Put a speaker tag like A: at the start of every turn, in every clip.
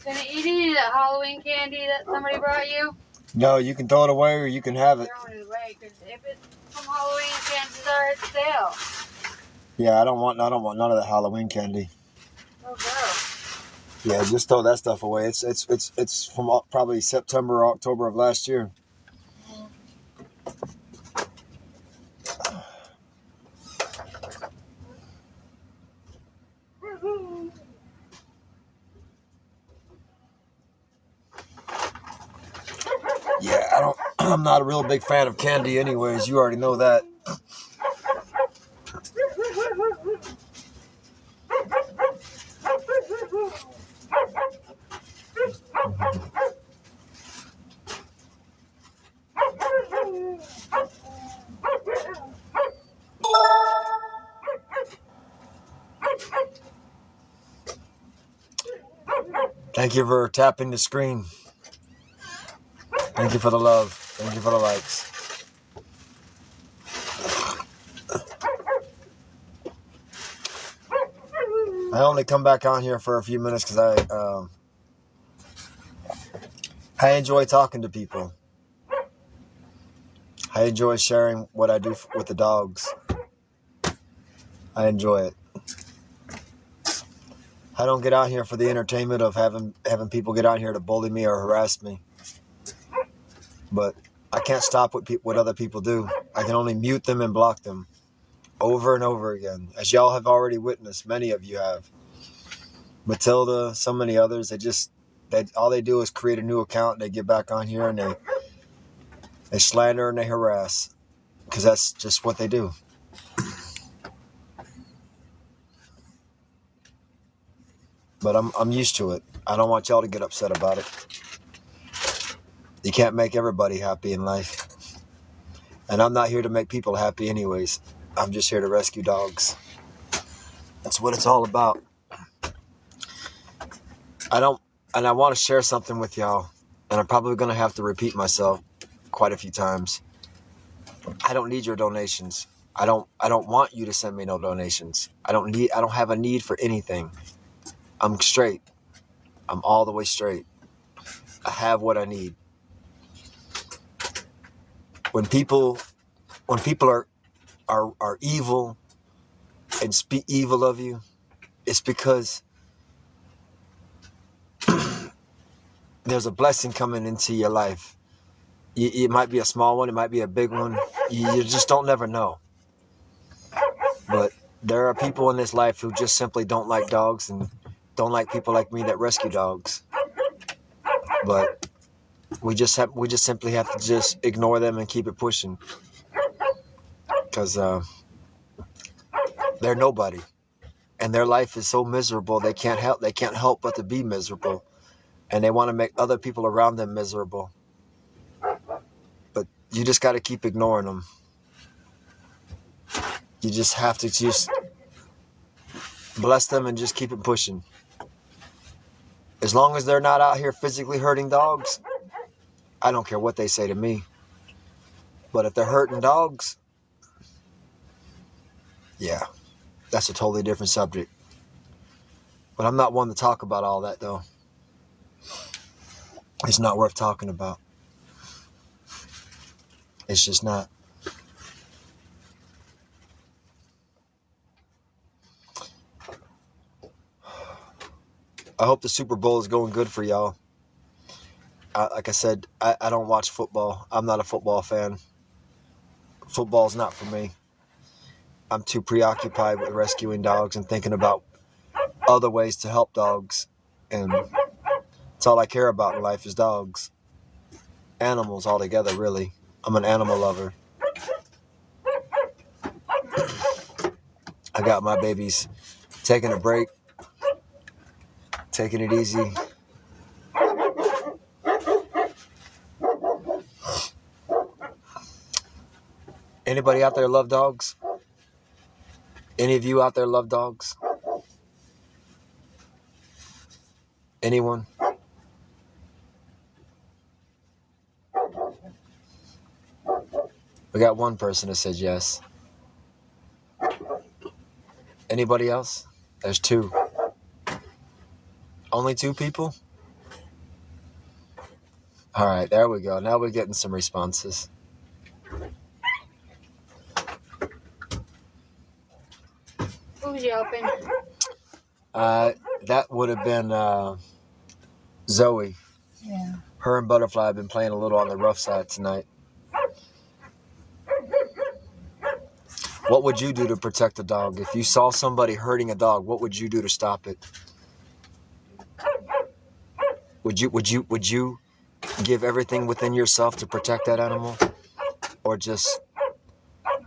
A: Can you eat any of that Halloween candy that somebody brought you?
B: No, you can throw it away or you can have it.
A: Throw it away, because if it's from Halloween, chances are it's stale.
B: Yeah, I don't want none of that Halloween candy.
A: Oh, gross.
B: Yeah, just throw that stuff away. It's from probably September or October of last year. Yeah, I'm not a real big fan of candy anyways. You already know that. Thank you for tapping the screen. Thank you for the love. Thank you for the likes. I only come back on here for a few minutes because I enjoy talking to people. I enjoy sharing what I do with the dogs. I enjoy it. I don't get out here for the entertainment of having people get out here to bully me or harass me. But I can't stop what other people do. I can only mute them and block them over and over again. As y'all have already witnessed, many of you have. Matilda, so many others, all they do is create a new account and they get back on here and they slander and they harass. Because that's just what they do. But I'm used to it. I don't want y'all to get upset about it. You can't make everybody happy in life. And I'm not here to make people happy anyways. I'm just here to rescue dogs. That's what it's all about. I want to share something with y'all. And I'm probably going to have to repeat myself quite a few times. I don't need your donations. I don't want you to send me no donations. I don't have a need for anything. I'm straight. I'm all the way straight. I have what I need. When people are evil and speak evil of you, it's because there's a blessing coming into your life. It might be a small one, it might be a big one. You just don't never know. But there are people in this life who just simply don't like dogs and don't like people like me that rescue dogs. But we just simply have to just ignore them and keep it pushing. Because they're nobody. And their life is so miserable they can't help but to be miserable. And they want to make other people around them miserable. But you just got to keep ignoring them. You just have to just bless them and just keep it pushing. As long as they're not out here physically hurting dogs, I don't care what they say to me. But if they're hurting dogs, yeah, that's a totally different subject. But I'm not one to talk about all that, though. It's not worth talking about. It's just not. I hope the Super Bowl is going good for y'all. Like I said, I don't watch football. I'm not a football fan. Football's not for me. I'm too preoccupied with rescuing dogs and thinking about other ways to help dogs. And that's all I care about in life is dogs. Animals altogether, really. I'm an animal lover. I got my babies taking a break, taking it easy. Anybody out there love dogs? Any of you out there love dogs? Anyone? We got one person that said yes. Anybody else? There's two. Only two people? All right, there we go. Now we're getting some responses.
A: Who's yelping?
B: That would have been Zoe.
A: Yeah.
B: Her and Butterfly have been playing a little on the rough side tonight. What would you do to protect a dog? If you saw somebody hurting a dog, what would you do to stop it? Would you give everything within yourself to protect that animal? Or just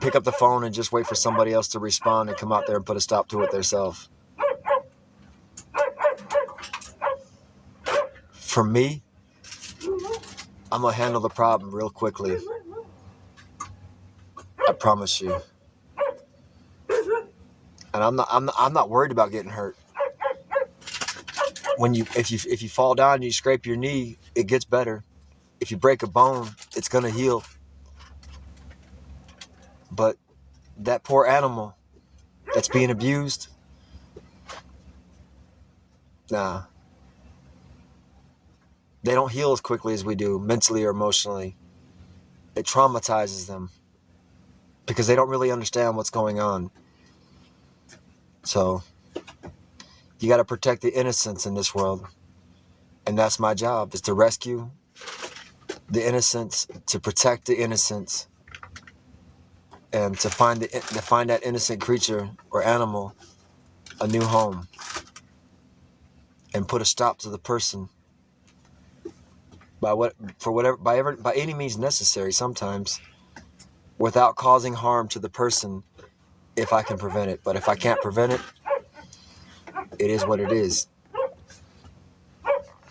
B: pick up the phone and just wait for somebody else to respond and come out there and put a stop to it themselves? For me, I'm gonna handle the problem real quickly. I promise you. And I'm not worried about getting hurt. If you fall down and you scrape your knee, it gets better. If you break a bone, it's gonna heal. But that poor animal that's being abused, nah. They don't heal as quickly as we do, mentally or emotionally. It traumatizes them because they don't really understand what's going on. So you got to protect the innocents in this world. And that's my job, is to rescue the innocents, to protect the innocents, and to find that innocent creature or animal a new home and put a stop to the person by any means necessary, sometimes without causing harm to the person, if I can prevent it. But if I can't prevent it, it is what it is.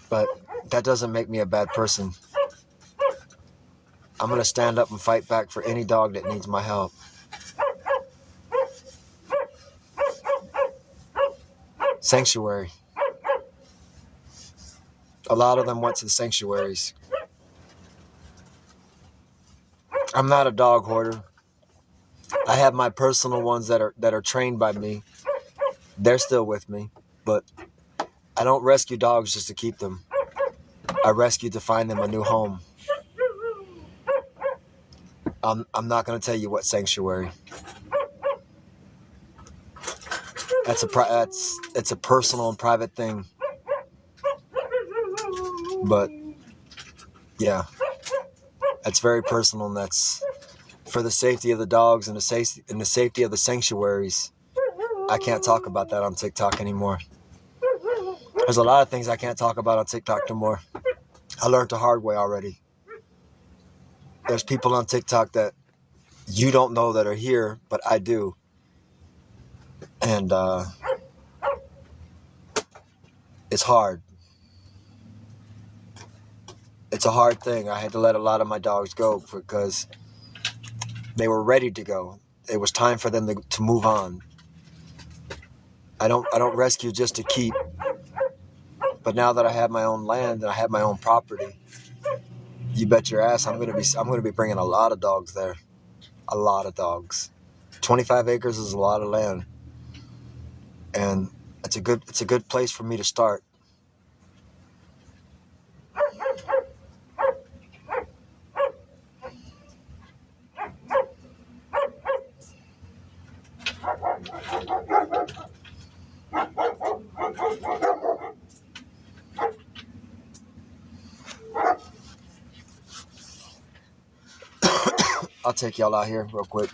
B: But that doesn't make me a bad person. I'm going to stand up and fight back for any dog that needs my help. Sanctuary. A lot of them went to the sanctuaries. I'm not a dog hoarder. I have my personal ones that are trained by me. They're still with me, but I don't rescue dogs just to keep them. I rescue to find them a new home. I'm not going to tell you what sanctuary. It's a personal and private thing. But yeah, that's very personal, and that's for the safety of the dogs and the safety of the sanctuaries. I can't talk about that on TikTok anymore. There's a lot of things I can't talk about on TikTok no more. I learned the hard way already. There's people on TikTok that you don't know that are here, but I do. And it's hard. It's a hard thing. I had to let a lot of my dogs go because they were ready to go. It was time for them to move on. I don't rescue just to keep. But now that I have my own land and I have my own property, you bet your ass I'm gonna be bringing a lot of dogs there. A lot of dogs. 25 acres is a lot of land, and it's a good place for me to start. I'll take y'all out here real quick.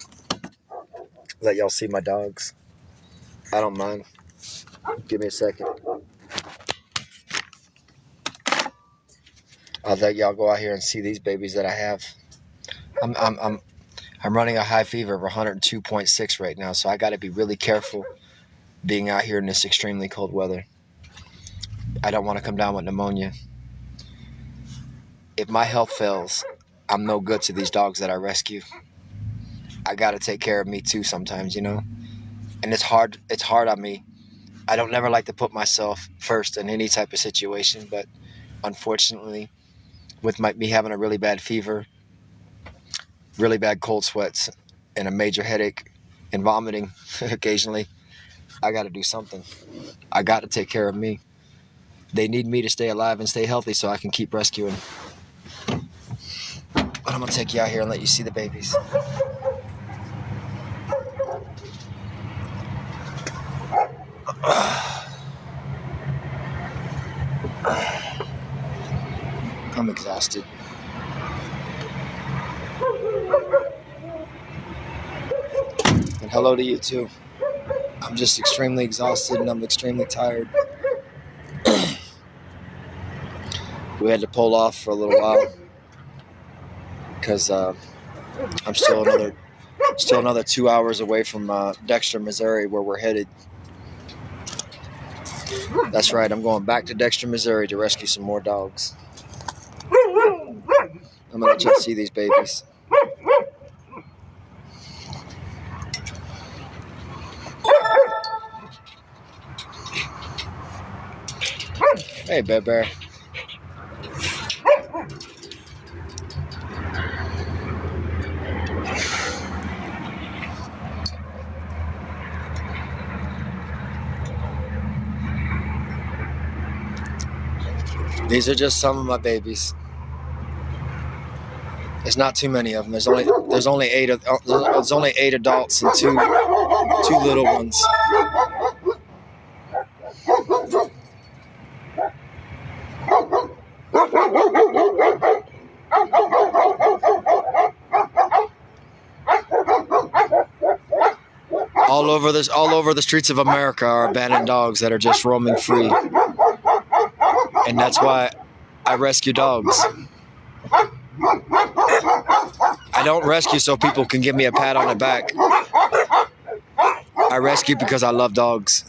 B: Let y'all see my dogs. I don't mind. Give me a second. I'll let y'all go out here and see these babies that I have. I'm running a high fever of 102.6 right now, so I got to be really careful being out here in this extremely cold weather. I don't want to come down with pneumonia. If my health fails, I'm no good to these dogs that I rescue. I got to take care of me too sometimes, you know? And it's hard on me. I don't never like to put myself first in any type of situation, but unfortunately, with me having a really bad fever, really bad cold sweats, and a major headache and vomiting occasionally, I got to do something. I got to take care of me. They need me to stay alive and stay healthy so I can keep rescuing. I'm gonna take you out here and let you see the babies. I'm exhausted. And hello to you too. I'm just extremely exhausted and I'm extremely tired. We had to pull off for a little while because I'm still another 2 hours away from Dexter, Missouri, where we're headed. That's right, I'm going back to Dexter, Missouri to rescue some more dogs. I'm gonna let you see these babies. Hey, Bear. These are just some of my babies. There's not too many of them. There's only 8 adults and two little ones. All over the streets of America are abandoned dogs that are just roaming free. And that's why I rescue dogs. I don't rescue so people can give me a pat on the back. I rescue because I love dogs.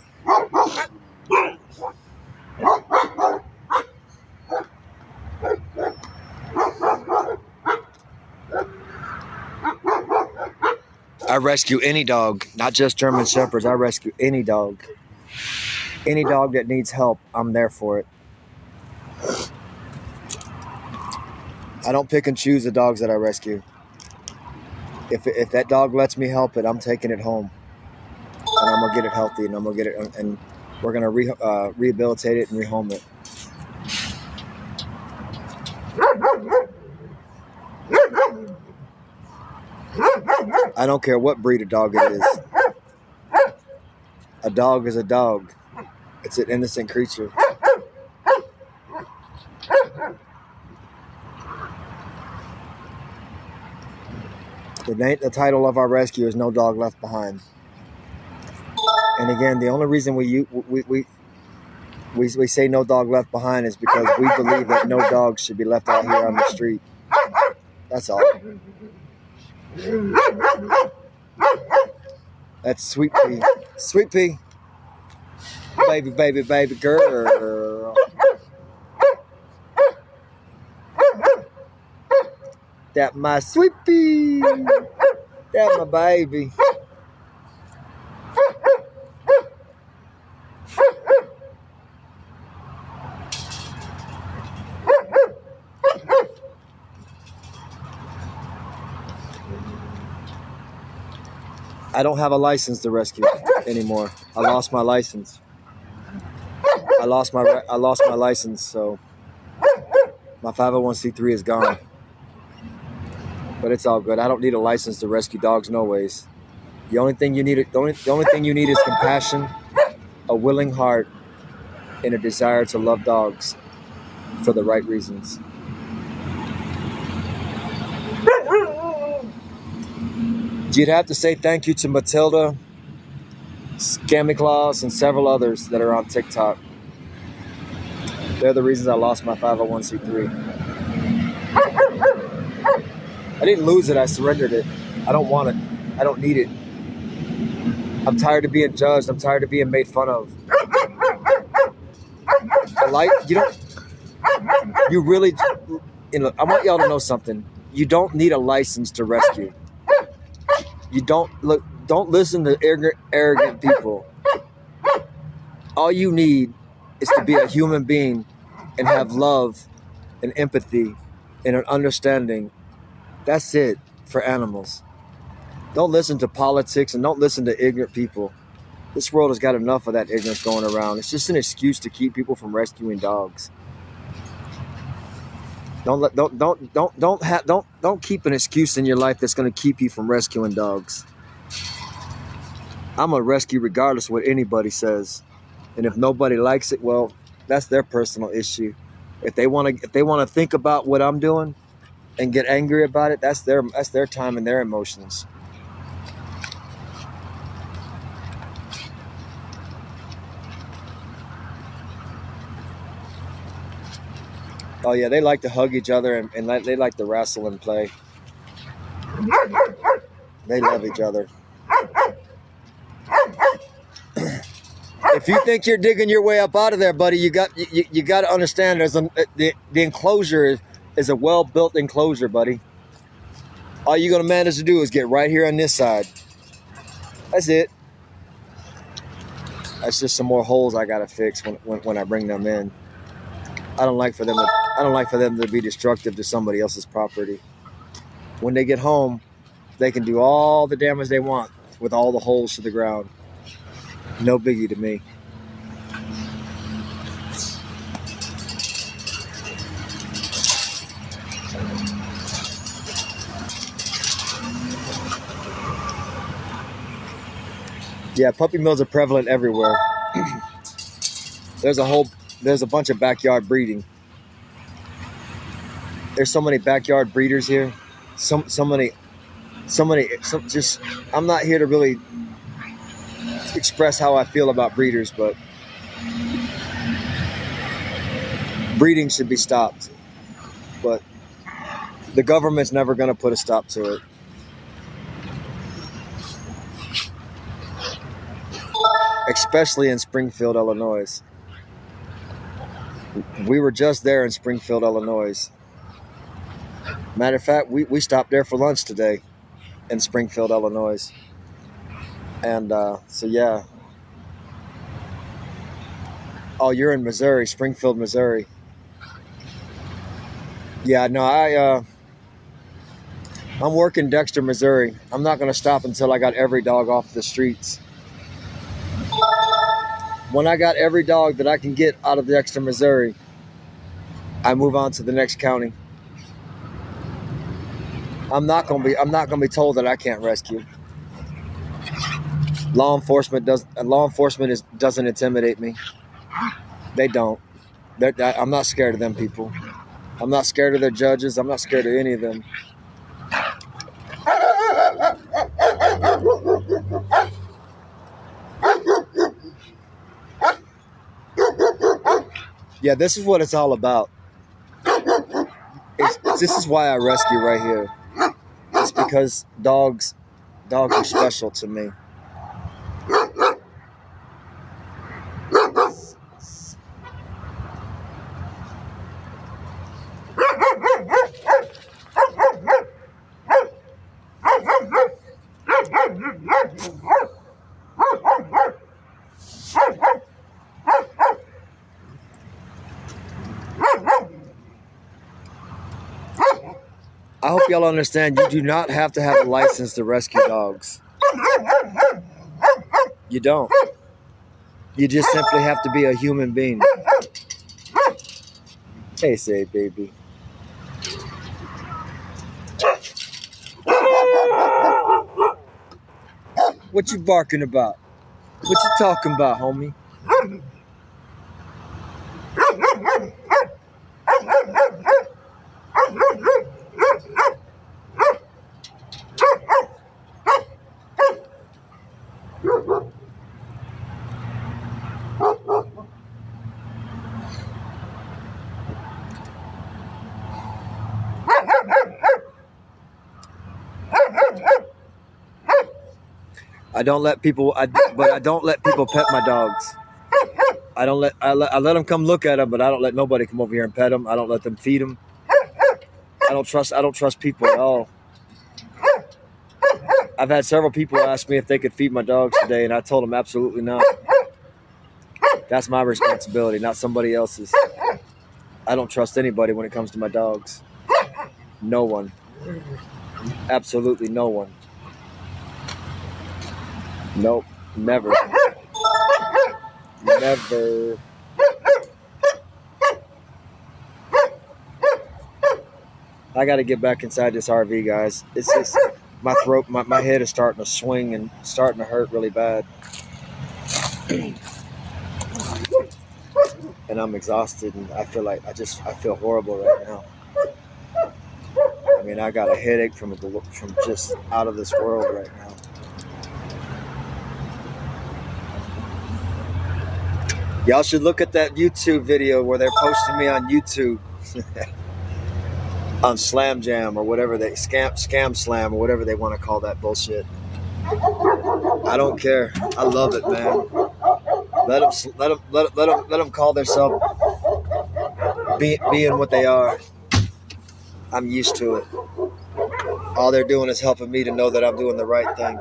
B: I rescue any dog, not just German Shepherds. I rescue any dog. Any dog that needs help, I'm there for it. I don't pick and choose the dogs that I rescue. If that dog lets me help it, I'm taking it home. And I'm going to get it healthy, and I'm going to get it, and we're going to rehabilitate it and rehome it. I don't care what breed of dog it is. A dog is a dog. It's an innocent creature. The title of our rescue is No Dog Left Behind. And again, the only reason we say no dog left behind is because we believe that no dogs should be left out here on the street. That's all. That's Sweet Pea. Sweet Pea. Baby girl. That my Sweet Pea. That my baby. I don't have a license to rescue anymore. I lost my license. I lost my license, so my 501c3 is gone. But it's all good. I don't need a license to rescue dogs, no ways. The only thing you need is compassion, a willing heart, and a desire to love dogs for the right reasons. You'd have to say thank you to Matilda, ScamSlam, and several others that are on TikTok. They're the reasons I lost my 501c3. I didn't lose it, I surrendered it. I don't want it. I don't need it. I'm tired of being judged. I'm tired of being made fun of. I want y'all to know something. You don't need a license to rescue. Don't listen to arrogant people. All you need is to be a human being and have love and empathy and an understanding. That's it for animals. Don't listen to politics and don't listen to ignorant people. This world has got enough of that ignorance going around. It's just an excuse to keep people from rescuing dogs. Don't keep an excuse in your life that's going to keep you from rescuing dogs. I'm a rescue regardless of what anybody says, and if nobody likes it, well, that's their personal issue. If they want to think about what I'm doing and get angry about it, that's their time and their emotions. Oh yeah, they like to hug each other and they like to wrestle and play. They love each other. If you think you're digging your way up out of there, buddy, you got to understand the enclosure is a well-built enclosure, buddy. All you're gonna manage to do is get right here on this side. That's it. That's just some more holes I gotta fix when I bring them in. I don't like for them to be destructive to somebody else's property. When they get home, they can do all the damage they want with all the holes to the ground. No biggie to me. Yeah, puppy mills are prevalent everywhere. There's a bunch of backyard breeding. There's so many backyard breeders here. So many. Just I'm not here to really express how I feel about breeders, but breeding should be stopped. But the government's never going to put a stop to it. Especially in Springfield, Illinois. We were just there in Springfield, Illinois. Matter of fact, we stopped there for lunch today in Springfield, Illinois. And so, yeah. Oh, you're in Missouri, Springfield, Missouri. Yeah, no, I'm working Dexter, Missouri. I'm not going to stop until I got every dog off the streets. When I got every dog that I can get out of Dexter, Missouri, I move on to the next county. I'm not gonna be told that I can't rescue. Law enforcement doesn't intimidate me. They don't. I'm not scared of them people. I'm not scared of their judges. I'm not scared of any of them. Yeah, this is what it's all about. This is why I rescue right here. It's because dogs are special to me. I hope y'all understand you do not have to have a license to rescue dogs. You don't. You just simply have to be a human being. Hey, say, baby. What you barking about? What you talking about, homie? I don't let people pet my dogs. I let them come look at them, but I don't let nobody come over here and pet them. I don't let them feed them. I don't trust people at all. I've had several people ask me if they could feed my dogs today, and I told them absolutely not. That's my responsibility, not somebody else's. I don't trust anybody when it comes to my dogs. No one. Absolutely no one. Nope. Never. Never. I got to get back inside this RV, guys. It's just my throat, my head is starting to swing and starting to hurt really bad. And I'm exhausted, and I feel like I feel horrible right now. I mean, I got a headache from just out of this world right now. Y'all should look at that YouTube video where they're posting me on YouTube on Slam Jam or whatever they ScamSlam or whatever they want to call that bullshit. I don't care. I love it, man. Let them call themselves being what they are. I'm used to it. All they're doing is helping me to know that I'm doing the right thing.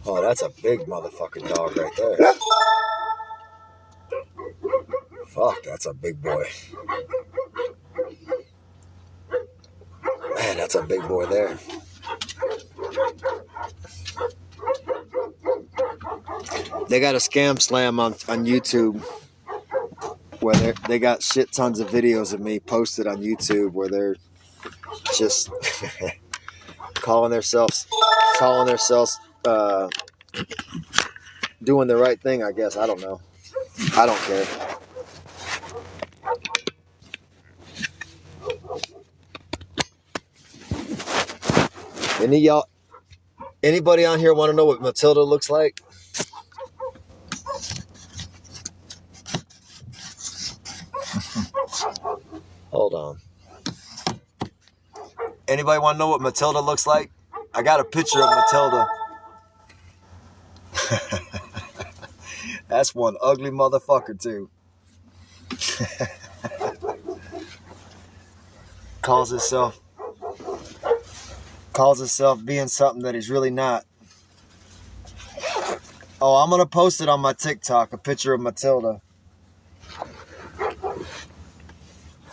B: Oh, that's a big motherfucking dog right there. Fuck, that's a big boy. Man, that's a big boy there. They got a ScamSlam on YouTube where they got shit tons of videos of me posted on YouTube where they're just calling themselves doing the right thing, I guess. I don't know. I don't care. Anybody on here want to know what Matilda looks like? Hold on. Anybody want to know what Matilda looks like? I got a picture of Matilda. That's one ugly motherfucker too. calls himself being something that he's really not. Oh, I'm gonna post it on my TikTok, a picture of Matilda.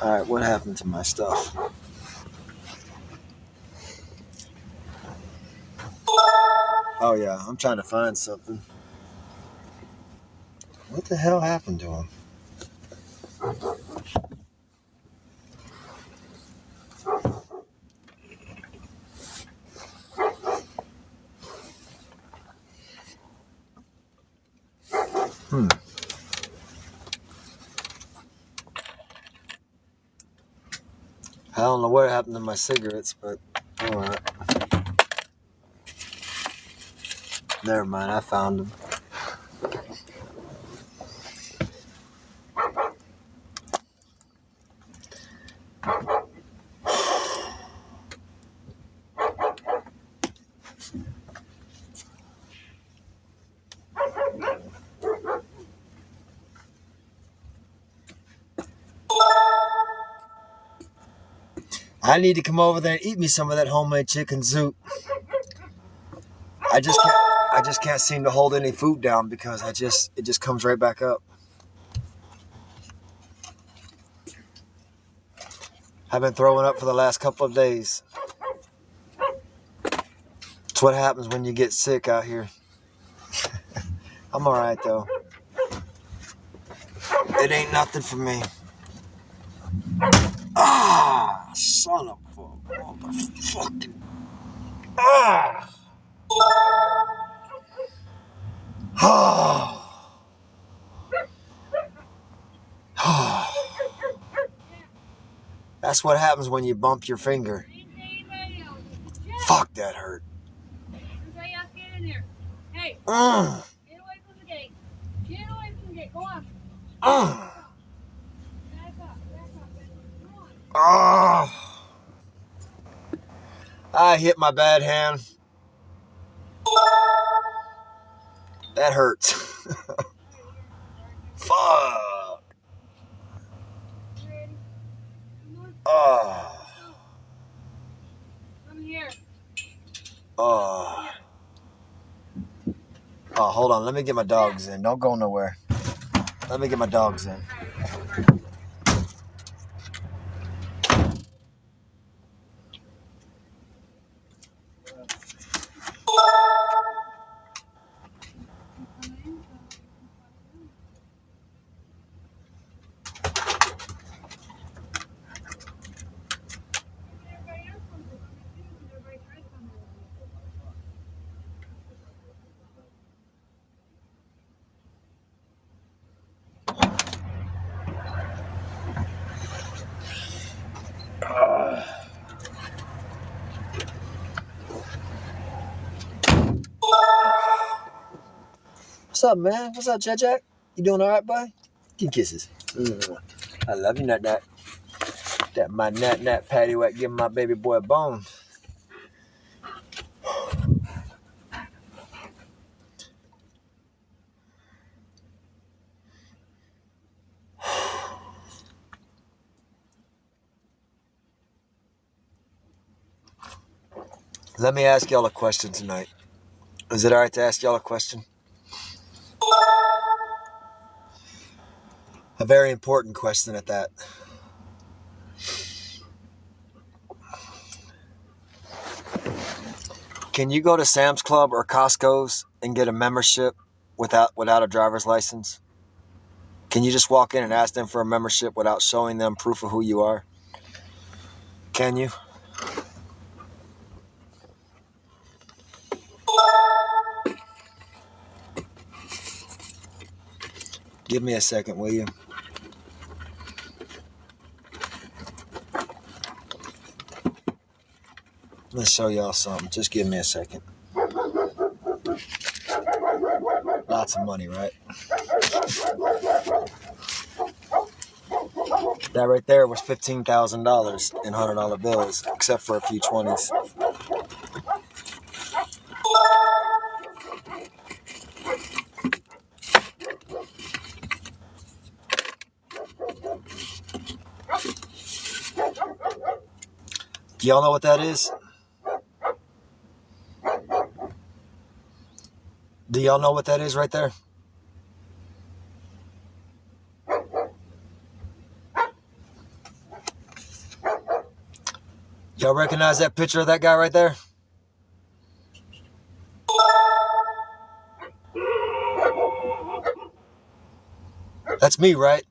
B: Alright, what happened to my stuff? Oh yeah, I'm trying to find something. What the hell happened to him? I don't know what happened to my cigarettes, but alright. Never mind, I found them. I need to come over there and eat me some of that homemade chicken soup. I just can't seem to hold any food down because it just comes right back up. I've been throwing up for the last couple of days. It's what happens when you get sick out here. I'm alright though. It ain't nothing for me. Ah, son of a motherfucking. Ah. That's what happens when you bump your finger. Fuck, that hurt.
A: Hey, get away from the gate. Get away from the gate. Go on. Back up. Come on.
B: I hit my bad hand. That hurts. Fuck. Oh.
A: Come here.
B: Oh. Oh, hold on. Let me get my dogs in. Don't go nowhere. Let me get my dogs in. What's up, man? What's up, Jack? You doing all right, boy? Give kisses. I love you, Nat Nat. That my Nat Nat patty whack giving my baby boy a bone. Let me ask y'all a question tonight. Is it all right to ask y'all a question? A very important question at that. Can you go to Sam's Club or Costco's and get a membership without a driver's license? Can you just walk in and ask them for a membership without showing them proof of who you are? Can you? Give me a second, will you? Let's show y'all something. Just give me a second. Lots of money, right? That right there was $15,000 in $100 bills, except for a few 20s. Do y'all know what that is? Do y'all know what that is right there? Y'all recognize that picture of that guy right there? That's me, right?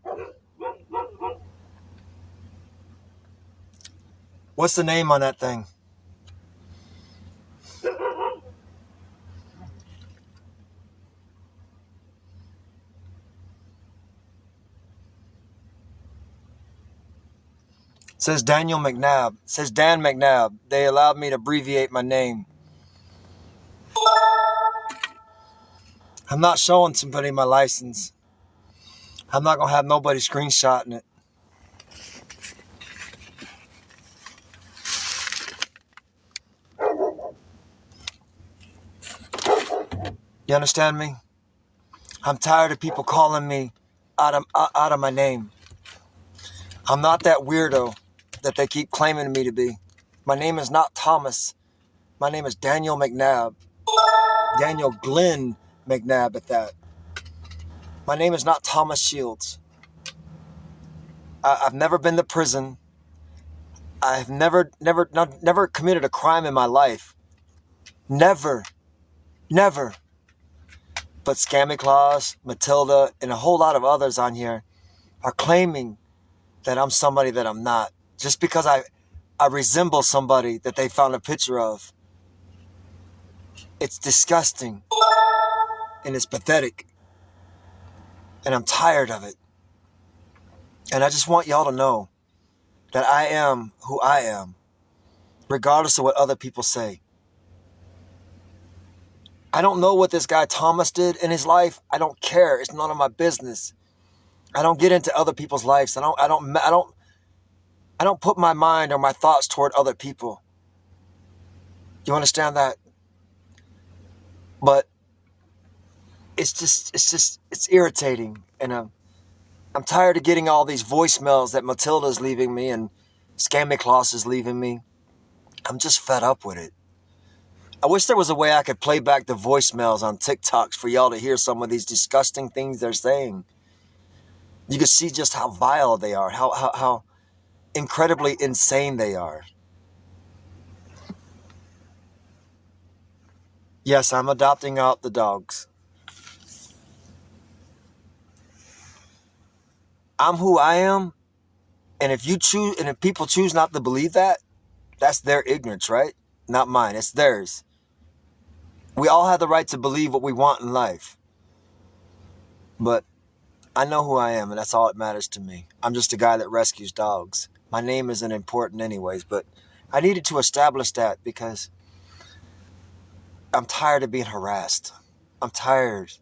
B: What's the name on that thing? It says Daniel McNabb. It says Dan McNabb. They allowed me to abbreviate my name. I'm not showing somebody my license. I'm not going to have nobody screenshotting it. You understand me? I'm tired of people calling me out of my name. I'm not that weirdo that they keep claiming me to be. My name is not Thomas. My name is Daniel McNabb. Daniel Glenn McNabb at that. My name is not Thomas Shields. I've never been to prison. I've never committed a crime in my life. Never. But Scammy Claus, Matilda, and a whole lot of others on here are claiming that I'm somebody that I'm not. Just because I resemble somebody that they found a picture of. It's disgusting. And it's pathetic. And I'm tired of it. And I just want y'all to know that I am who I am, regardless of what other people say. I don't know what this guy Thomas did in his life. I don't care. It's none of my business. I don't get into other people's lives. I don't put my mind or my thoughts toward other people. You understand that? But it's irritating, and I'm tired of getting all these voicemails that Matilda's leaving me and Scammy Claus is leaving me. I'm just fed up with it. I wish there was a way I could play back the voicemails on TikToks for y'all to hear some of these disgusting things they're saying. You can see just how vile they are, how incredibly insane they are. Yes, I'm adopting out the dogs. I'm who I am, and if people choose not to believe that, that's their ignorance, right? Not mine. It's theirs. We all have the right to believe what we want in life. But I know who I am, and that's all that matters to me. I'm just a guy that rescues dogs. My name isn't important anyways, but I needed to establish that because I'm tired of being harassed. I'm tired.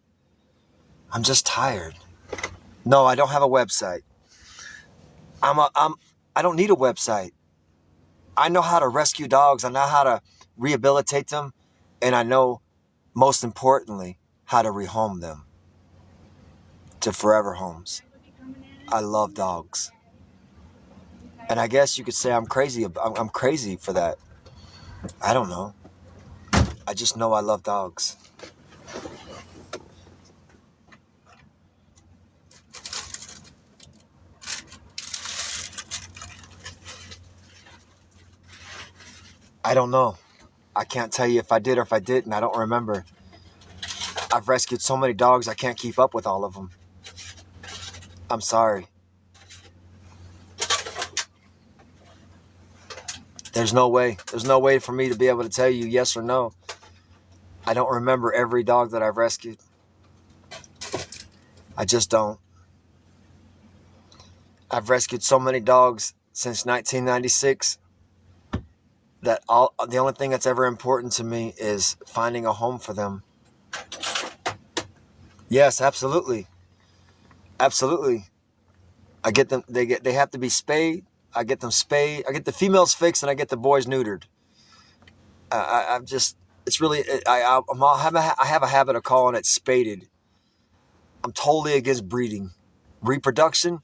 B: I'm just tired. No, I don't have a website. I don't need a website. I know how to rescue dogs. I know how to rehabilitate them. And I know, most importantly, how to rehome them to forever homes. I love dogs. And I guess you could say I'm crazy. I'm crazy for that. I don't know. I just know I love dogs. I don't know. I can't tell you if I did or if I didn't. I don't remember. I've rescued so many dogs, I can't keep up with all of them. I'm sorry. There's no way. There's no way for me to be able to tell you yes or no. I don't remember every dog that I've rescued. I just don't. I've rescued so many dogs since 1996 that the only thing that's ever important to me is finding a home for them. Yes, absolutely. Absolutely. I get them, they have to be spayed. I get them spayed. I get the females fixed and I get the boys neutered. I'm just, it's really, I have a habit of calling it spaded. I'm totally against breeding. Reproduction,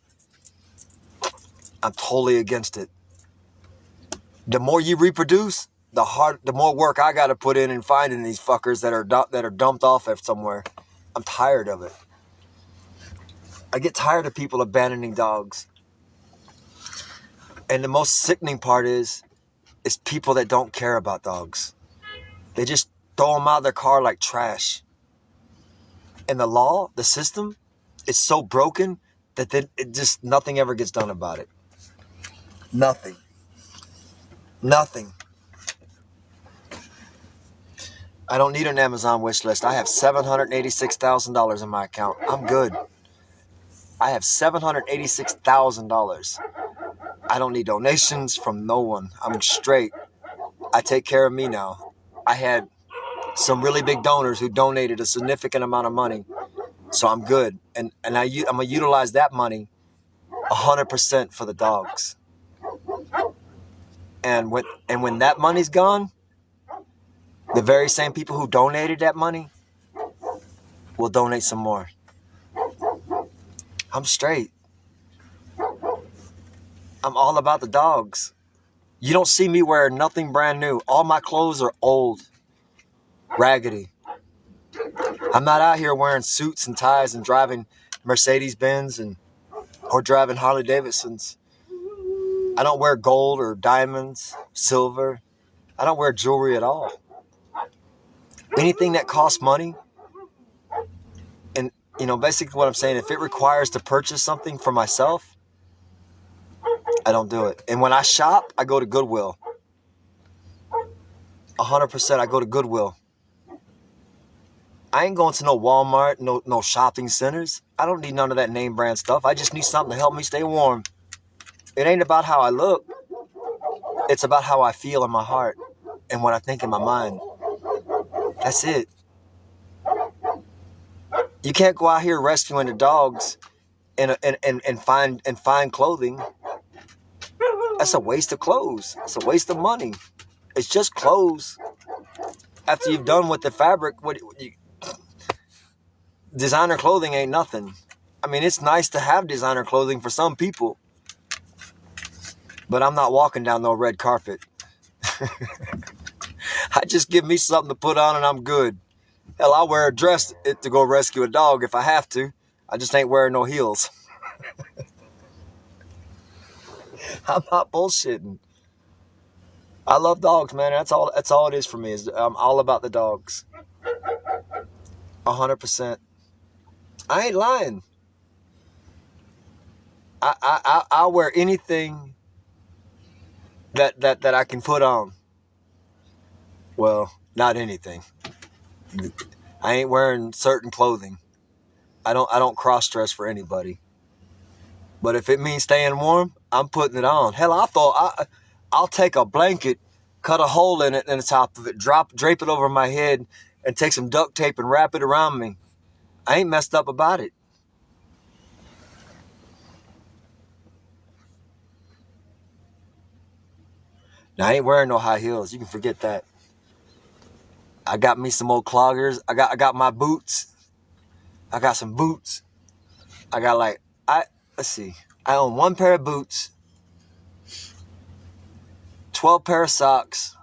B: I'm totally against it. The more you reproduce, the more work I got to put in finding these fuckers that are dumped off somewhere. I'm tired of it. I get tired of people abandoning dogs. And the most sickening part is people that don't care about dogs. They just throw them out of their car like trash. And the law, the system, is so broken that nothing ever gets done about it. Nothing. Nothing. I don't need an Amazon wish list. I have $786,000 in my account. I'm good. I have $786,000. I don't need donations from no one. I'm straight. I take care of me now. I had some really big donors who donated a significant amount of money, so I'm good. And I'm gonna utilize that money 100% for the dogs. And when that money's gone, the very same people who donated that money will donate some more. I'm straight. I'm all about the dogs. You don't see me wearing nothing brand new. All my clothes are old, raggedy. I'm not out here wearing suits and ties and driving Mercedes-Benz or driving Harley Davidsons. I don't wear gold or diamonds, silver. I don't wear jewelry at all. Anything that costs money, and basically what I'm saying, if it requires to purchase something for myself, I don't do it. And when I shop, I go to Goodwill. 100% I go to Goodwill. I ain't going to no Walmart, no shopping centers. I don't need none of that name brand stuff. I just need something to help me stay warm. It ain't about how I look. It's about how I feel in my heart and what I think in my mind. That's it. You can't go out here rescuing the dogs and find clothing. That's a waste of clothes. It's a waste of money. It's just clothes. After you've done with the fabric, designer clothing ain't nothing. I mean, it's nice to have designer clothing for some people, but I'm not walking down no red carpet. I just give me something to put on and I'm good. Hell, I'll wear a dress to go rescue a dog if I have to. I just ain't wearing no heels. I'm not bullshitting. I love dogs, man. That's all it is for me. I'm all about the dogs. 100%. I ain't lying. I'll wear anything that I can put on. Well, not anything. I ain't wearing certain clothing. I don't cross dress for anybody. But if it means staying warm, I'm putting it on. Hell, I'll take a blanket, cut a hole in it in the top of it, drape it over my head, and take some duct tape and wrap it around me. I ain't messed up about it. Now, I ain't wearing no high heels. You can forget that. I got me some old cloggers. I got my boots. I got some boots. I got like, let's see. I own 1 pair of boots, 12 pair of socks,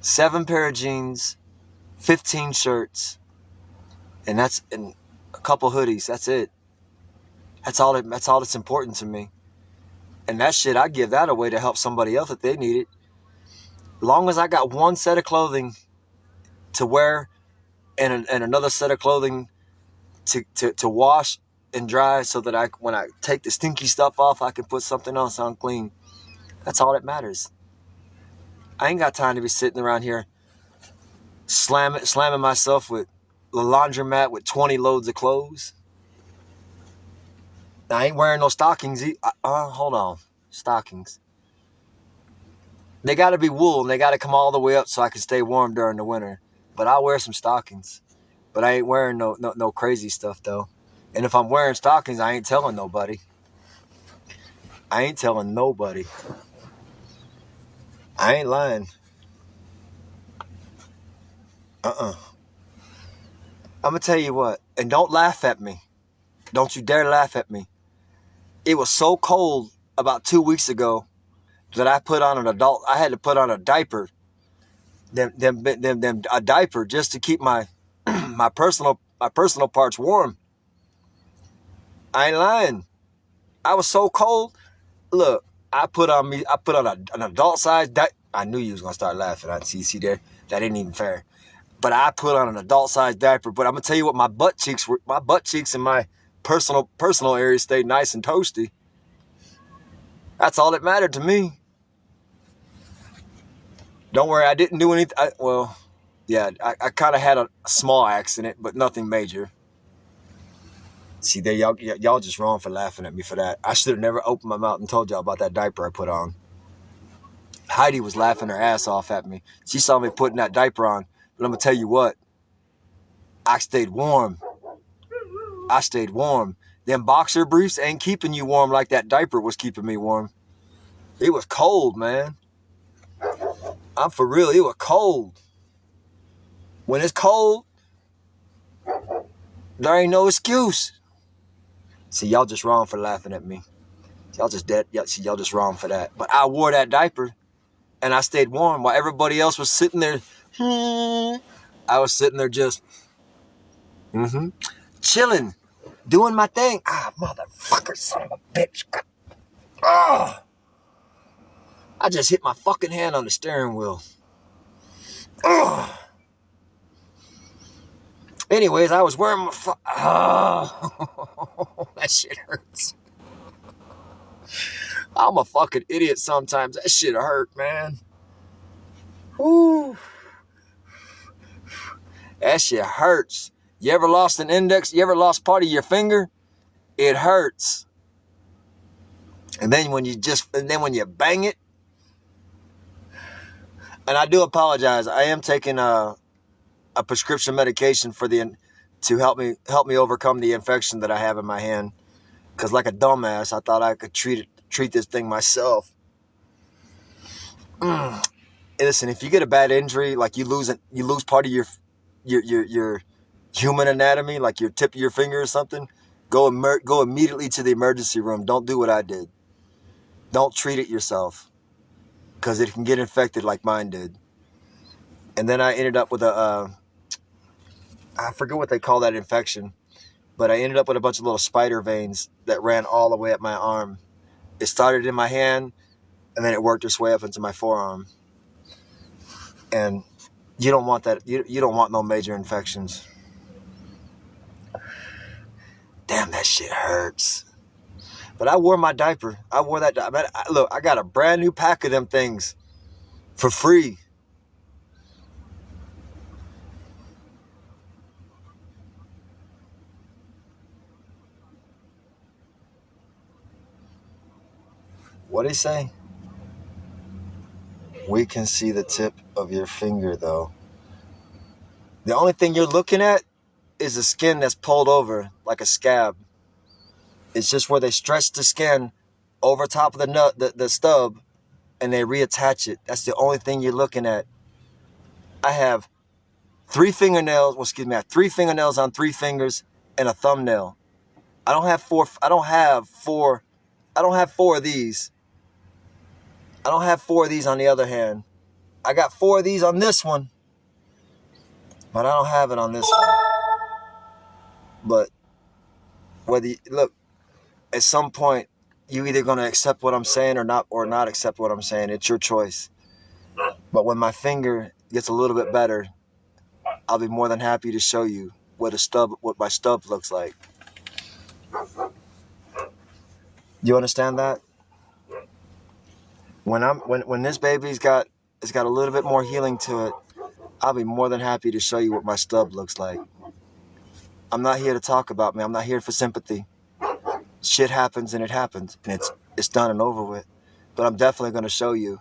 B: 7 pair of jeans, 15 shirts, and a couple hoodies. That's it. That's all that's important to me. And that shit, I give that away to help somebody else if they need it. Long as I got 1 set of clothing to wear and another set of clothing to wash and dry, so that when I take the stinky stuff off, I can put something else on clean. That's all that matters. I ain't got time to be sitting around here slamming myself with the laundromat with 20 loads of clothes. I ain't wearing no stockings. Hold on. Stockings. They got to be wool, and they got to come all the way up so I can stay warm during the winter. But I'll wear some stockings. But I ain't wearing no crazy stuff, though. And if I'm wearing stockings, I ain't telling nobody. I ain't telling nobody. I ain't lying. I'm going to tell you what. And don't laugh at me. Don't you dare laugh at me. It was so cold about 2 weeks ago that I had to put on a diaper. A diaper just to keep my my personal parts warm. I ain't lying. I was so cold. Look, I put on an adult size diaper. I knew you was gonna start laughing. I see there. That ain't even fair. But I put on an adult size diaper. But I'm gonna tell you what, my butt cheeks and my personal area stayed nice and toasty. That's all that mattered to me. Don't worry, I didn't do anything. I kind of had a small accident, but nothing major. See, there y'all just wrong for laughing at me for that. I should have never opened my mouth and told y'all about that diaper I put on. Heidi was laughing her ass off at me. She saw me putting that diaper on. But I'm going to tell you what. I stayed warm. Them boxer briefs ain't keeping you warm like that diaper was keeping me warm. It was cold, man. I'm for real. It was cold. When it's cold, there ain't no excuse. See, y'all just wrong for laughing at me. Y'all just dead. Y'all just wrong for that. But I wore that diaper and I stayed warm while everybody else was sitting there. I was sitting there just chilling, doing my thing. Motherfucker, son of a bitch. I just hit my fucking hand on the steering wheel. Anyways, I was wearing my that shit hurts. I'm a fucking idiot sometimes. That shit hurt, man. Whew. That shit hurts. You ever lost an index? You ever lost part of your finger? It hurts. And then when you bang it, and I do apologize. I am taking a prescription medication to help me overcome the infection that I have in my hand. Because like a dumbass, I thought I could treat this thing myself. Listen, if you get a bad injury, like you lose part of your human anatomy, like your tip of your finger or something, go immediately to the emergency room. Don't do what I did. Don't treat it yourself, because it can get infected like mine did. And then I ended up with I forget what they call that infection, but I ended up with a bunch of little spider veins that ran all the way up my arm. It started in my hand, and then it worked its way up into my forearm. And you don't want that. You don't want no major infections. Damn, that shit hurts. But I wore my diaper. I wore that. Look, I got a brand new pack of them things for free. What'd he say? We can see the tip of your finger, though. The only thing you're looking at is the skin that's pulled over like a scab. It's just where they stretch the skin over top of the nut, the stub, and they reattach it. That's the only thing you're looking at. I have 3 fingernails. Well, excuse me. I have 3 fingernails on 3 fingers and a thumbnail. I don't have 4. I don't have 4. I don't have 4 of these. I don't have 4 of these on the other hand. I got 4 of these on this one, but I don't have it on this one. But whether you, look, at some point, you either gonna accept what I'm saying or not accept what I'm saying. It's your choice. But when my finger gets a little bit better, I'll be more than happy to show you what my stub looks like. You understand that? When this baby's got it's got a little bit more healing to it, I'll be more than happy to show you what my stub looks like. I'm not here to talk about me. I'm not here for sympathy. Shit happens and it happens, and it's done and over with. But I'm definitely going to show you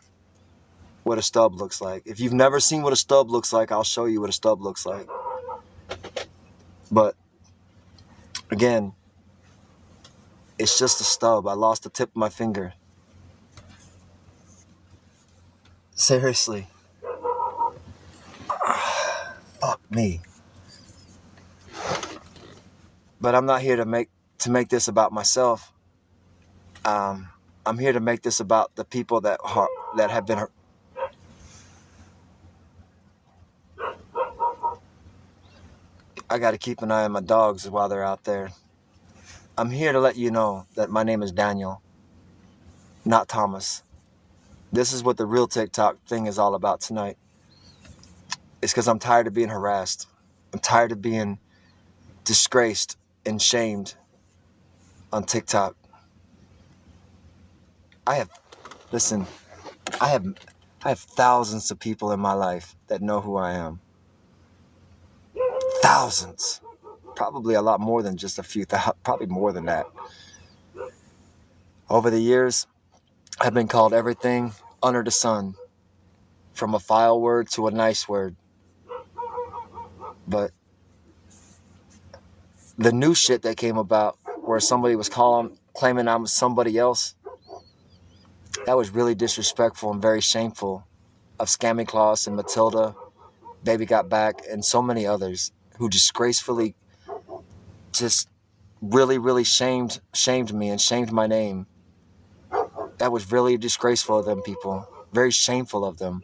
B: what a stub looks like. If you've never seen what a stub looks like, I'll show you what a stub looks like. But again, it's just a stub. I lost the tip of my finger. Seriously. Fuck me. But I'm not here to make this about myself. I'm here to make this about the people that have been hurt. I got to keep an eye on my dogs while they're out there. I'm here to let you know that my name is Daniel, not Thomas. This is what the real TikTok thing is all about tonight. It's because I'm tired of being harassed. I'm tired of being disgraced and shamed on TikTok. I have thousands of people in my life that know who I am. Thousands. Probably a lot more than just a few, probably more than that. Over the years, I've been called everything under the sun, from a vile word to a nice word. But the new shit that came about, where somebody was claiming I'm somebody else, that was really disrespectful and very shameful of ScamSlam and Matilda, Baby Got Back, and so many others who disgracefully just really shamed me and shamed my name. That was really disgraceful of them people. Very shameful of them.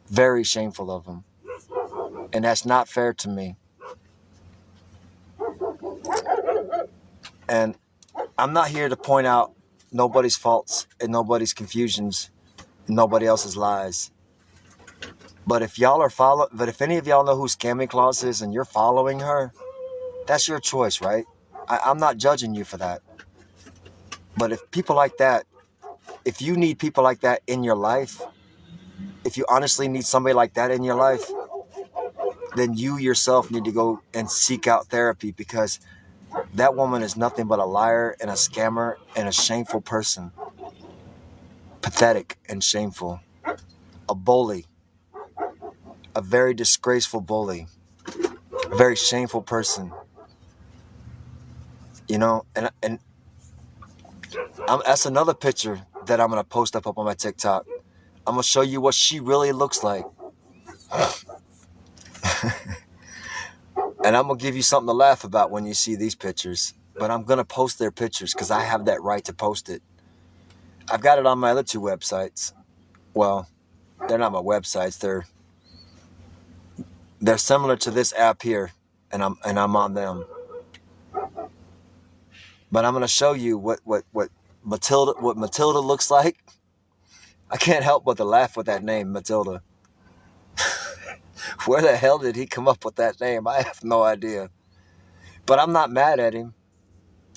B: Very shameful of them. And that's not fair to me. And I'm not here to point out nobody's faults and nobody's confusions and nobody else's lies. But if any of y'all know who ScamSlam is and you're following her, that's your choice, right? I'm not judging you for that. But if you need people like that in your life, if you honestly need somebody like that in your life, then you yourself need to go and seek out therapy, because that woman is nothing but a liar and a scammer and a shameful person. Pathetic and shameful. A bully. A very disgraceful bully. A very shameful person. You know, and that's another picture that I'm going to post up on my TikTok. I'm going to show you what she really looks like. And I'm going to give you something to laugh about when you see these pictures. But I'm going to post their pictures because I have that right to post it. I've got it on my other 2 websites. Well, they're not my websites. They're similar to this app here, and I'm on them. But I'm going to show you what Matilda looks like. I can't help but to laugh with that name, Matilda. Where the hell did he come up with that name? I have no idea. But I'm not mad at him.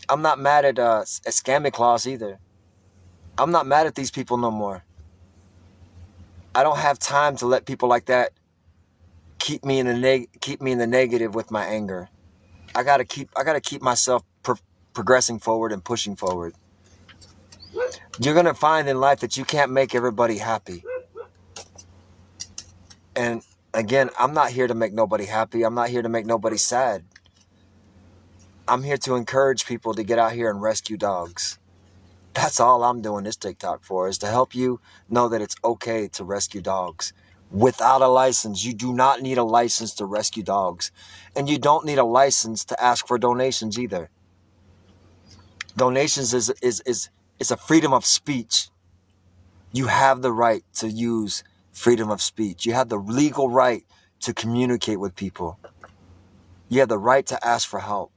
B: I'm not mad at ScamSlam either. I'm not mad at these people no more. I don't have time to let people like that keep me in the negative with my anger. I gotta keep myself progressing forward and pushing forward. You're gonna find in life that you can't make everybody happy. And again, I'm not here to make nobody happy. I'm not here to make nobody sad. I'm here to encourage people to get out here and rescue dogs. That's all I'm doing this TikTok for, is to help you know that it's okay to rescue dogs. Without a license. You do not need a license to rescue dogs. And you don't need a license to ask for donations either. Donations is a freedom of speech. You have the right to use freedom of speech. You have the legal right to communicate with people. You have the right to ask for help.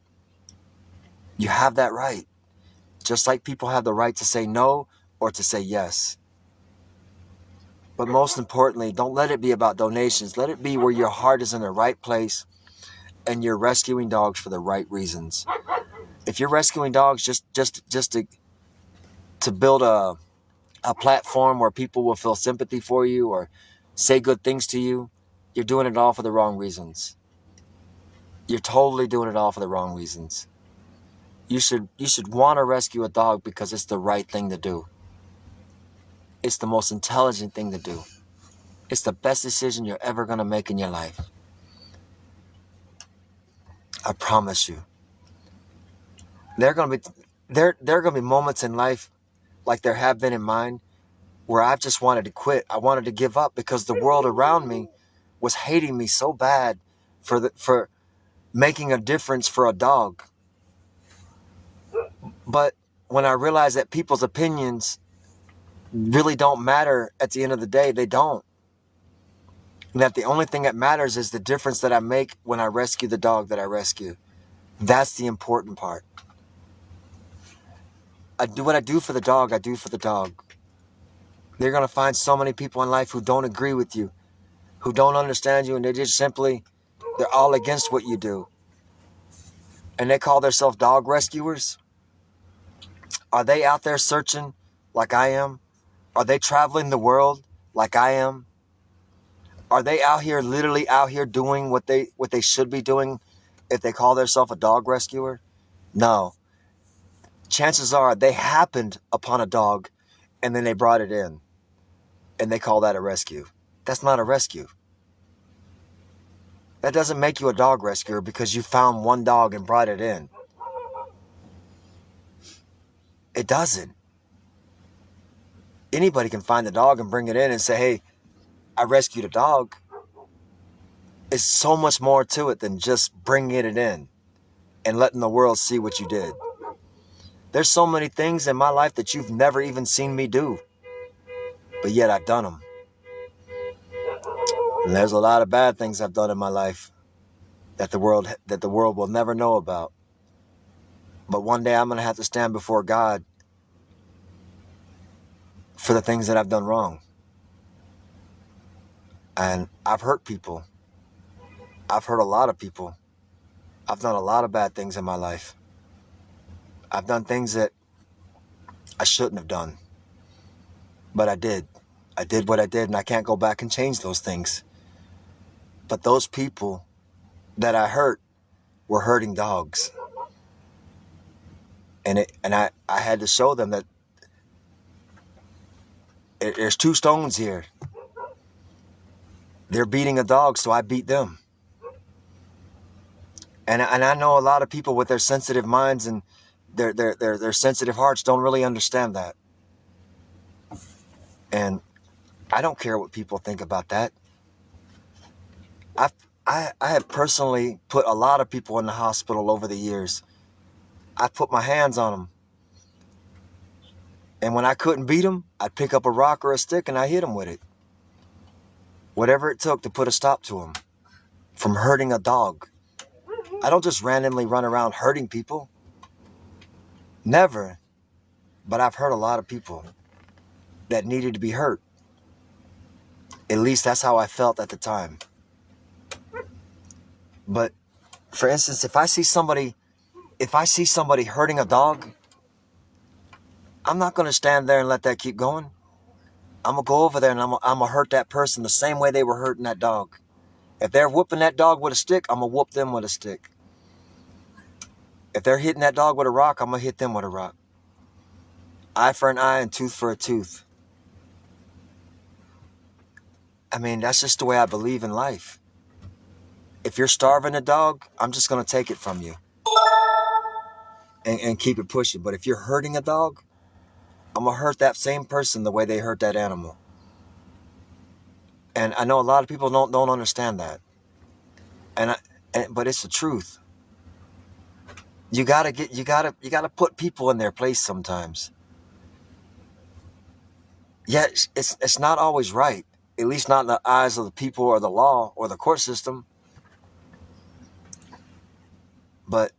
B: You have that right. Just like people have the right to say no or to say yes. But most importantly, don't let it be about donations. Let it be where your heart is in the right place and you're rescuing dogs for the right reasons. If you're rescuing dogs just to build a platform where people will feel sympathy for you or say good things to you, you're doing it all for the wrong reasons. You're totally doing it all for the wrong reasons. You should want to rescue a dog because it's the right thing to do. It's the most intelligent thing to do. It's the best decision you're ever going to make in your life. I promise you. There are going to be moments in life, like there have been in mine, where I've just wanted to quit. I wanted to give up because the world around me was hating me so bad for making a difference for a dog. But when I realized that people's opinions really don't matter at the end of the day, they don't. And that the only thing that matters is the difference that I make when I rescue the dog that I rescue. That's the important part. I do what I do for the dog, I do for the dog. You're going to find so many people in life who don't agree with you, who don't understand you, and they're all against what you do. And they call themselves dog rescuers. Are they out there searching like I am? Are they traveling the world like I am? Are they literally out here doing what they should be doing if they call themselves a dog rescuer? No. Chances are they happened upon a dog and then they brought it in and they call that a rescue. That's not a rescue. That doesn't make you a dog rescuer because you found one dog and brought it in. It doesn't. Anybody can find a dog and bring it in and say, hey, I rescued a dog. It's so much more to it than just bringing it in and letting the world see what you did. There's so many things in my life that you've never even seen me do, but yet I've done them. And there's a lot of bad things I've done in my life that the world will never know about. But one day I'm going to have to stand before God for the things that I've done wrong. And I've hurt people. I've hurt a lot of people. I've done a lot of bad things in my life. I've done things that I shouldn't have done. But I did. I did what I did, and I can't go back and change those things. But those people that I hurt were hurting dogs. And I had to show them that there's two stones here. They're beating a dog, so I beat them. And I know a lot of people with their sensitive minds and their sensitive hearts don't really understand that. And I don't care what people think about that. I have personally put a lot of people in the hospital over the years. I put my hands on them. And when I couldn't beat them, I'd pick up a rock or a stick and I hit them with it. Whatever it took to put a stop to them from hurting a dog. I don't just randomly run around hurting people. Never. But I've hurt a lot of people that needed to be hurt. At least that's how I felt at the time. But for instance, if I see somebody hurting a dog, I'm not going to stand there and let that keep going. I'm going to go over there and I'm going to hurt that person the same way they were hurting that dog. If they're whooping that dog with a stick, I'm going to whoop them with a stick. If they're hitting that dog with a rock, I'm going to hit them with a rock. Eye for an eye and tooth for a tooth. I mean, that's just the way I believe in life. If you're starving a dog, I'm just going to take it from you. and keep it pushing. But if you're hurting a dog, I'm going to hurt that same person the way they hurt that animal. And I know a lot of people don't understand that. But it's the truth. You gotta put people in their place sometimes. Yeah, it's not always right. At least not in the eyes of the people or the law or the court system. But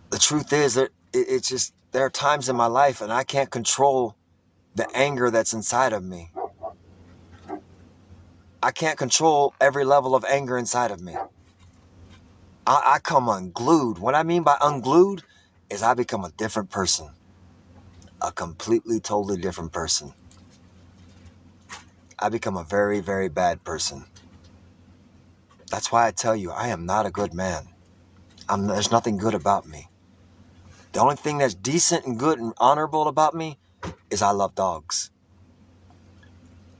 B: the truth is that it's just, there are times in my life and I can't control the anger that's inside of me. I can't control every level of anger inside of me. I come unglued. What I mean by unglued is I become a different person. A completely, totally different person. I become a very, very bad person. That's why I tell you, I am not a good man. There's nothing good about me. The only thing that's decent and good and honorable about me is I love dogs.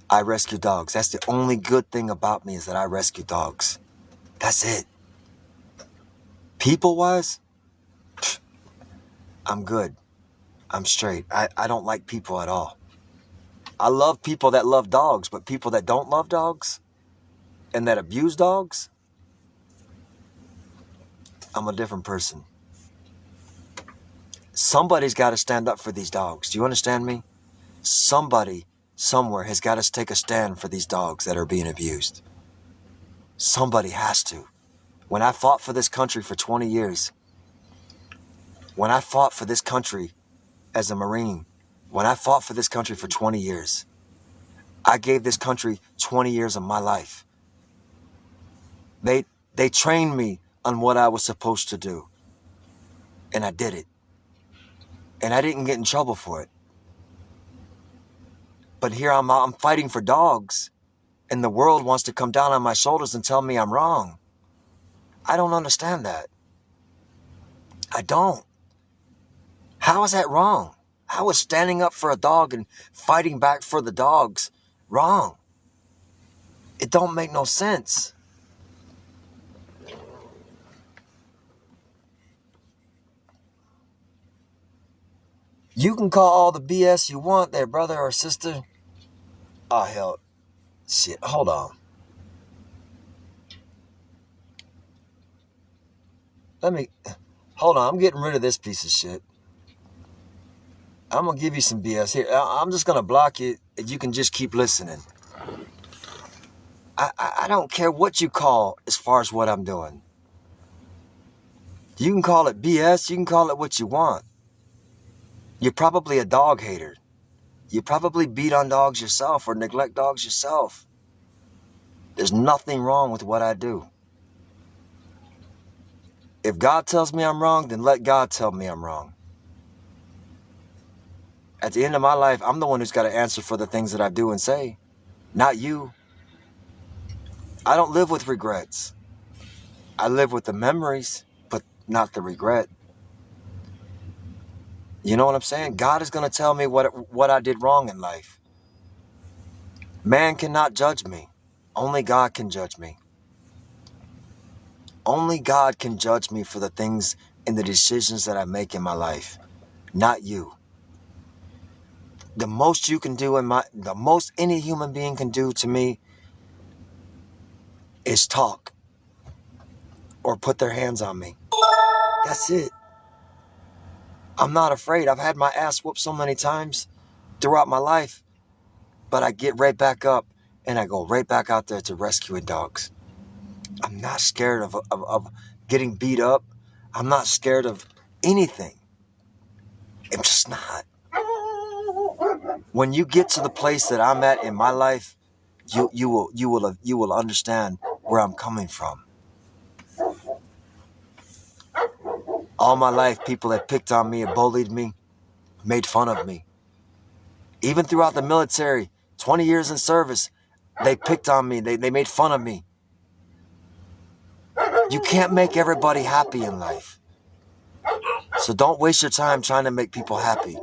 B: I rescue dogs. That's the only good thing about me, is that I rescue dogs. That's it. People-wise, I'm good. I'm straight. I don't like people at all. I love people that love dogs, but people that don't love dogs and that abuse dogs, I'm a different person. Somebody's got to stand up for these dogs. Do you understand me? Somebody somewhere has got to take a stand for these dogs that are being abused. Somebody has to. When I fought for this country for 20 years, when I fought for this country as a Marine, when I fought for this country for 20 years, I gave this country 20 years of my life. They trained me on what I was supposed to do. And I did it. And I didn't get in trouble for it. But here I'm fighting for dogs, and the world wants to come down on my shoulders and tell me I'm wrong. I don't understand that. I don't. How is that wrong? How is standing up for a dog and fighting back for the dogs wrong? It don't make no sense. You can call all the BS you want there, brother or sister. Oh, hell. Shit, hold on. Hold on, I'm getting rid of this piece of shit. I'm going to give you some BS here. I'm just going to block you, and you can just keep listening. I don't care what you call as far as what I'm doing. You can call it BS, you can call it what you want. You're probably a dog hater. You probably beat on dogs yourself or neglect dogs yourself. There's nothing wrong with what I do. If God tells me I'm wrong, then let God tell me I'm wrong. At the end of my life, I'm the one who's got to answer for the things that I do and say, not you. I don't live with regrets. I live with the memories, but not the regret. You know what I'm saying? God is going to tell me what I did wrong in life. Man cannot judge me. Only God can judge me. Only God can judge me for the things and the decisions that I make in my life, not you. The most you can do the most any human being can do to me is talk or put their hands on me. That's it. I'm not afraid. I've had my ass whooped so many times throughout my life, but I get right back up and I go right back out there to rescuing dogs. I'm not scared of getting beat up. I'm not scared of anything. I'm just not. When you get to the place that I'm at in my life, you will understand where I'm coming from. All my life, people have picked on me, bullied me, made fun of me. Even throughout the military, 20 years in service, they picked on me. They made fun of me. You can't make everybody happy in life. So don't waste your time trying to make people happy.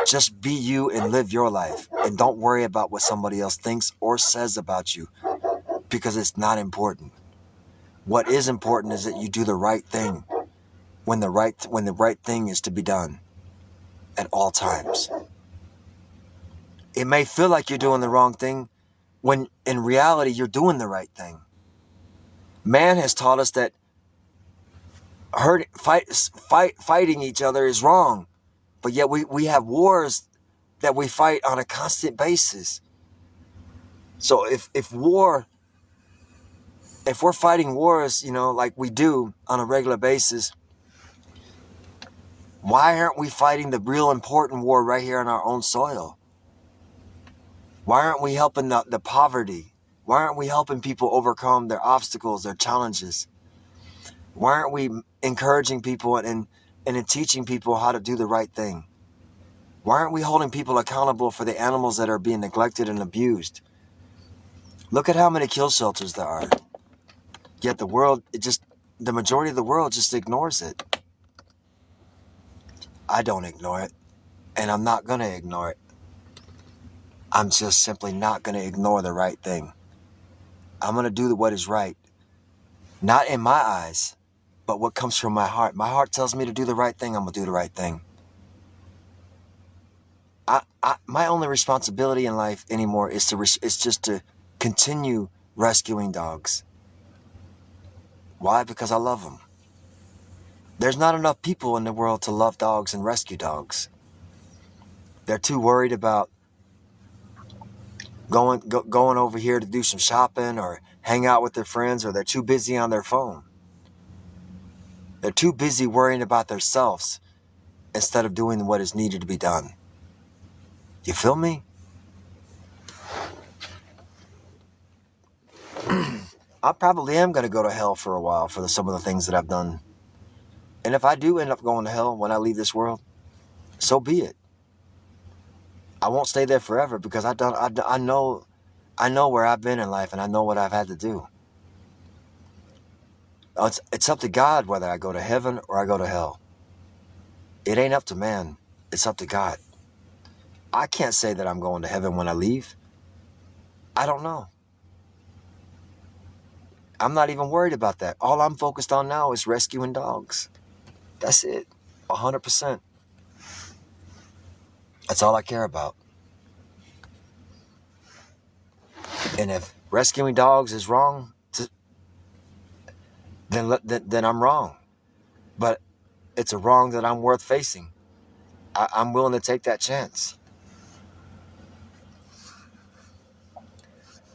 B: Just be you and live your life. And don't worry about what somebody else thinks or says about you, because it's not important. What is important is that you do the right thing when the right thing is to be done at all times. It may feel like you're doing the wrong thing when in reality you're doing the right thing. Man has taught us that fighting each other is wrong, but yet we have wars that we fight on a constant basis. So if we're fighting wars, like we do on a regular basis, why aren't we fighting the real important war right here on our own soil? Why aren't we helping the poverty? Why aren't we helping people overcome their obstacles, their challenges? Why aren't we encouraging people and teaching people how to do the right thing? Why aren't we holding people accountable for the animals that are being neglected and abused? Look at how many kill shelters there are. Yet the majority of the world just ignores it. I don't ignore it, and I'm not going to ignore it. I'm just simply not going to ignore the right thing. I'm going to do what is right. Not in my eyes, but what comes from my heart. My heart tells me to do the right thing, I'm going to do the right thing. My only responsibility in life anymore is just to continue rescuing dogs. Why? Because I love them. There's not enough people in the world to love dogs and rescue dogs. They're too worried about going over here to do some shopping or hang out with their friends, or they're too busy on their phone. They're too busy worrying about themselves instead of doing what is needed to be done. You feel me? I probably am going to go to hell for a while for some of the things that I've done. And if I do end up going to hell when I leave this world, so be it. I won't stay there forever because I know where I've been in life and I know what I've had to do. It's up to God whether I go to heaven or I go to hell. It ain't up to man. It's up to God. I can't say that I'm going to heaven when I leave. I don't know. I'm not even worried about that. All I'm focused on now is rescuing dogs. That's it. 100%. That's all I care about. And if rescuing dogs is wrong, then I'm wrong. But it's a wrong that I'm worth facing. I'm willing to take that chance.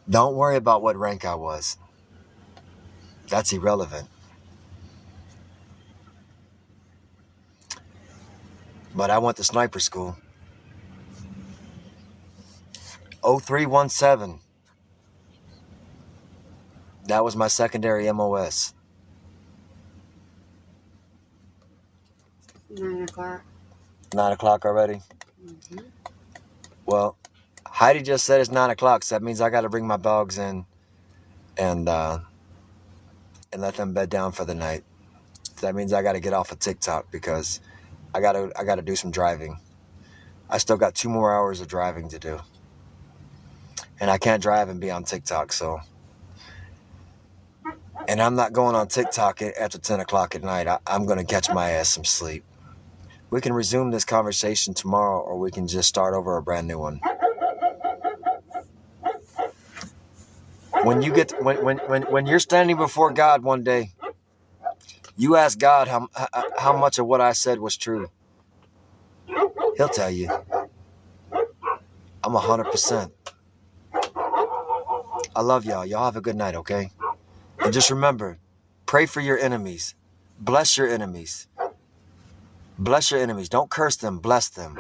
B: Don't worry about what rank I was. That's irrelevant. But I went to sniper school. 0317. That was my secondary MOS.
A: 9 o'clock.
B: 9 o'clock already?
A: Mm-hmm.
B: Well, Heidi just said it's 9 o'clock, so that means I got to bring my dogs in and let them bed down for the night. So that means I got to get off of TikTok because I got to do some driving. I still got 2 more hours of driving to do. And I can't drive and be on TikTok, so. And I'm not going on TikTok after 10 o'clock at night. I'm going to catch my ass some sleep. We can resume this conversation tomorrow, or we can just start over a brand new one. When you're standing before God one day, you ask God how much of what I said was true. He'll tell you. I'm 100%. I love y'all. Y'all have a good night, okay? And just remember, pray for your enemies. Bless your enemies. Bless your enemies. Don't curse them. Bless them.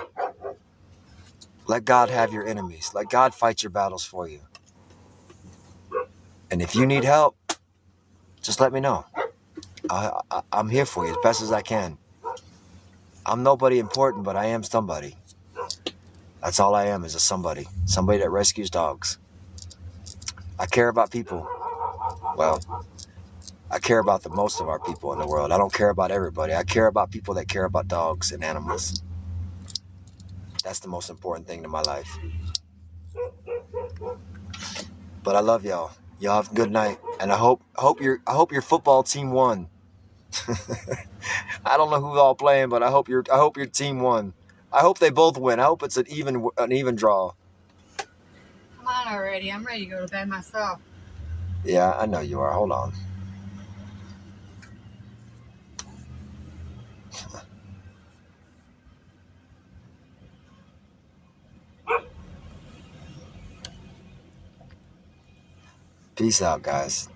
B: Let God have your enemies. Let God fight your battles for you. And if you need help, just let me know. I'm here for you as best as I can. I'm nobody important, but I am somebody. That's all I am, is a somebody. Somebody that rescues dogs. I care about people. Well, I care about the most of our people in the world. I don't care about everybody. I care about people that care about dogs and animals. That's the most important thing to my life. But I love y'all. Y'all have a good night. And I hope your football team won. I don't know who's all playing, but I hope your team won. I hope they both win. I hope it's an even draw.
A: Come on already. I'm ready to go to bed myself.
B: Yeah, I know you are. Hold on. Peace out, guys.